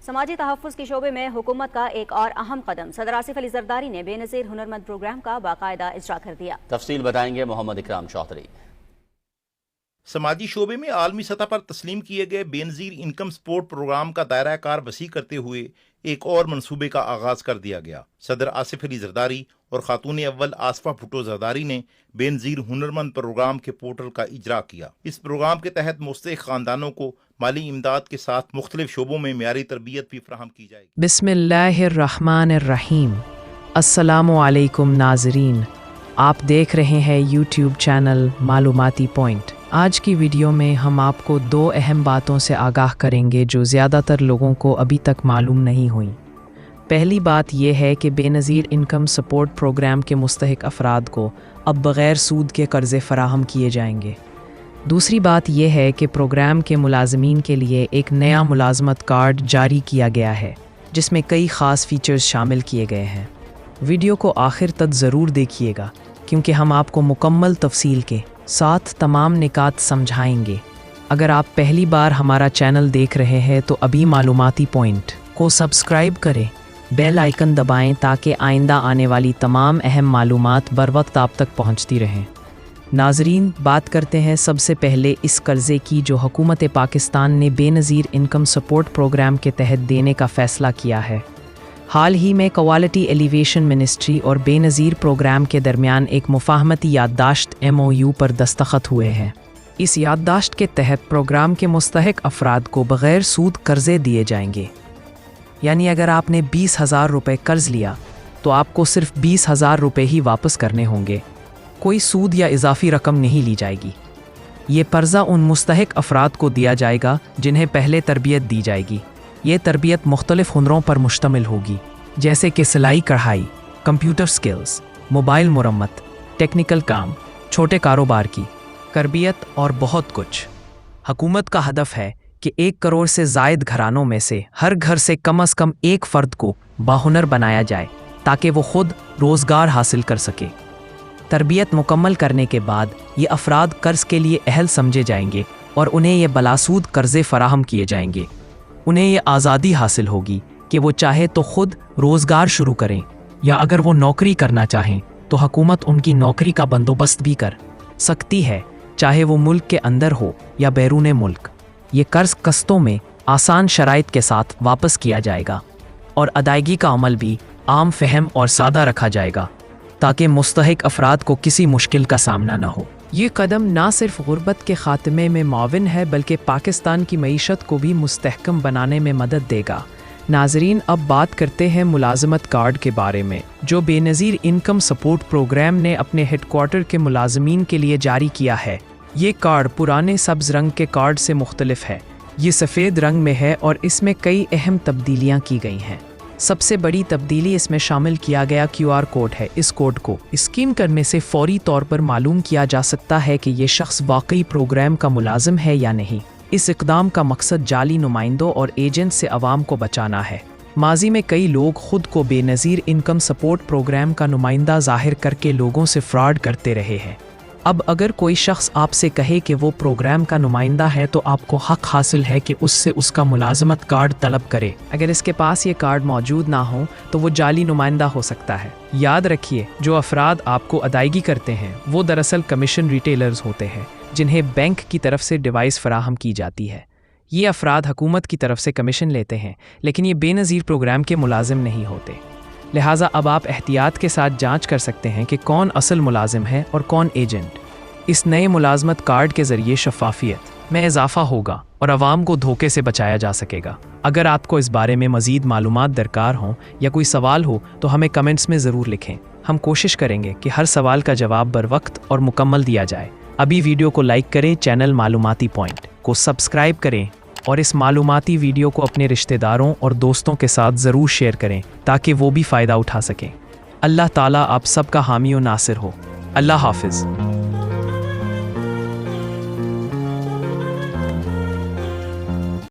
سماجی تحفظ کے شعبے میں حکومت کا ایک اور اہم قدم، صدر آصف علی زرداری نے بے نظیر ہنرمند پروگرام کا باقاعدہ اجرا کر دیا۔ تفصیل بتائیں گے محمد اکرام چودھری۔ سماجی شعبے میں عالمی سطح پر تسلیم کیے گئے بے نظیر انکم سپورٹ پروگرام کا دائرہ کار وسیع کرتے ہوئے ایک اور منصوبے کا آغاز کر دیا گیا۔ صدر آصف علی زرداری اور خاتون اول آصفہ بھٹو زرداری نے بے نظیر ہنرمند پروگرام کے پورٹل کا اجرا کیا۔ اس پروگرام کے تحت مستحق خاندانوں کو مالی امداد کے ساتھ مختلف شعبوں میں معیاری تربیت بھی فراہم کی جائے گی۔ بسم اللہ الرحمن الرحیم۔ السلام علیکم ناظرین، آپ دیکھ رہے ہیں یوٹیوب چینل معلوماتی پوائنٹ۔ آج کی ویڈیو میں ہم آپ کو دو اہم باتوں سے آگاہ کریں گے جو زیادہ تر لوگوں کو ابھی تک معلوم نہیں ہوئیں۔ پہلی بات یہ ہے کہ بے نظیر انکم سپورٹ پروگرام کے مستحق افراد کو اب بغیر سود کے قرضے فراہم کیے جائیں گے۔ دوسری بات یہ ہے کہ پروگرام کے ملازمین کے لیے ایک نیا ملازمت کارڈ جاری کیا گیا ہے جس میں کئی خاص فیچرز شامل کیے گئے ہیں۔ ویڈیو کو آخر تک ضرور دیکھیے گا کیونکہ ہم آپ کو مکمل تفصیل کے ساتھ تمام نکات سمجھائیں گے۔ اگر آپ پہلی بار ہمارا چینل دیکھ رہے ہیں تو ابھی معلوماتی پوائنٹ کو سبسکرائب کریں، بیل آئیکن دبائیں تاکہ آئندہ آنے والی تمام اہم معلومات بر وقت آپ تک پہنچتی رہیں۔ ناظرین، بات کرتے ہیں سب سے پہلے اس قرضے کی جو حکومت پاکستان نے بے نظیر انکم سپورٹ پروگرام کے تحت دینے کا فیصلہ کیا ہے۔ حال ہی میں کوالٹی ایلیویشن منسٹری اور بے نظیر پروگرام کے درمیان ایک مفاہمتی یادداشت MOU پر دستخط ہوئے ہیں۔ اس یادداشت کے تحت پروگرام کے مستحق افراد کو بغیر سود قرضے دیے جائیں گے، یعنی اگر آپ نے 20,000 روپے قرض لیا تو آپ کو صرف 20,000 روپے ہی واپس کرنے ہوں گے، کوئی سود یا اضافی رقم نہیں لی جائے گی۔ یہ قرضہ ان مستحق افراد کو دیا جائے گا جنہیں پہلے تربیت دی جائے گی۔ یہ تربیت مختلف ہنروں پر مشتمل ہوگی جیسے کہ سلائی کڑھائی، کمپیوٹر سکلز، موبائل مرمت، ٹیکنیکل کام، چھوٹے کاروبار کی تربیت اور بہت کچھ۔ حکومت کا ہدف ہے کہ 1 کروڑ سے زائد گھرانوں میں سے ہر گھر سے کم از کم ایک فرد کو باہنر بنایا جائے تاکہ وہ خود روزگار حاصل کر سکے۔ تربیت مکمل کرنے کے بعد یہ افراد قرض کے لیے اہل سمجھے جائیں گے اور انہیں یہ بلاسود قرضے فراہم کیے جائیں گے۔ انہیں یہ آزادی حاصل ہوگی کہ وہ چاہے تو خود روزگار شروع کریں یا اگر وہ نوکری کرنا چاہیں تو حکومت ان کی نوکری کا بندوبست بھی کر سکتی ہے، چاہے وہ ملک کے اندر ہو یا بیرون ملک۔ یہ قرض قسطوں میں آسان شرائط کے ساتھ واپس کیا جائے گا اور ادائیگی کا عمل بھی عام فہم اور سادہ رکھا جائے گا تاکہ مستحق افراد کو کسی مشکل کا سامنا نہ ہو۔ یہ قدم نہ صرف غربت کے خاتمے میں معاون ہے بلکہ پاکستان کی معیشت کو بھی مستحکم بنانے میں مدد دے گا۔ ناظرین، اب بات کرتے ہیں ملازمت کارڈ کے بارے میں جو بے نظیر انکم سپورٹ پروگرام نے اپنے ہیڈ کوارٹر کے ملازمین کے لیے جاری کیا ہے۔ یہ کارڈ پرانے سبز رنگ کے کارڈ سے مختلف ہے، یہ سفید رنگ میں ہے اور اس میں کئی اہم تبدیلیاں کی گئی ہیں۔ سب سے بڑی تبدیلی اس میں شامل کیا گیا QR کوڈ ہے۔ اس کوڈ کو اسکین کرنے سے فوری طور پر معلوم کیا جا سکتا ہے کہ یہ شخص واقعی پروگرام کا ملازم ہے یا نہیں۔ اس اقدام کا مقصد جعلی نمائندوں اور ایجنٹ سے عوام کو بچانا ہے۔ ماضی میں کئی لوگ خود کو بے نظیر انکم سپورٹ پروگرام کا نمائندہ ظاہر کر کے لوگوں سے فراڈ کرتے رہے ہیں۔ اب اگر کوئی شخص آپ سے کہے کہ وہ پروگرام کا نمائندہ ہے تو آپ کو حق حاصل ہے کہ اس سے اس کا ملازمت کارڈ طلب کرے۔ اگر اس کے پاس یہ کارڈ موجود نہ ہو تو وہ جعلی نمائندہ ہو سکتا ہے۔ یاد رکھیے، جو افراد آپ کو ادائیگی کرتے ہیں وہ دراصل کمیشن ریٹیلرز ہوتے ہیں جنہیں بینک کی طرف سے ڈیوائس فراہم کی جاتی ہے۔ یہ افراد حکومت کی طرف سے کمیشن لیتے ہیں لیکن یہ بے نظیر پروگرام کے ملازم نہیں ہوتے، لہٰذا اب آپ احتیاط کے ساتھ جانچ کر سکتے ہیں کہ کون اصل ملازم ہے اور کون ایجنٹ۔ اس نئے ملازمت کارڈ کے ذریعے شفافیت میں اضافہ ہوگا اور عوام کو دھوکے سے بچایا جا سکے گا۔ اگر آپ کو اس بارے میں مزید معلومات درکار ہوں یا کوئی سوال ہو تو ہمیں کمنٹس میں ضرور لکھیں، ہم کوشش کریں گے کہ ہر سوال کا جواب بر وقت اور مکمل دیا جائے۔ ابھی ویڈیو کو لائک کریں، چینل معلوماتی پوائنٹ کو سبسکرائب کریں اور اس معلوماتی ویڈیو کو اپنے رشتہ داروں اور دوستوں کے ساتھ ضرور شیئر کریں تاکہ وہ بھی فائدہ اٹھا سکیں۔ اللہ تعالیٰ آپ سب کا حامی و ناصر ہو۔ اللہ حافظ۔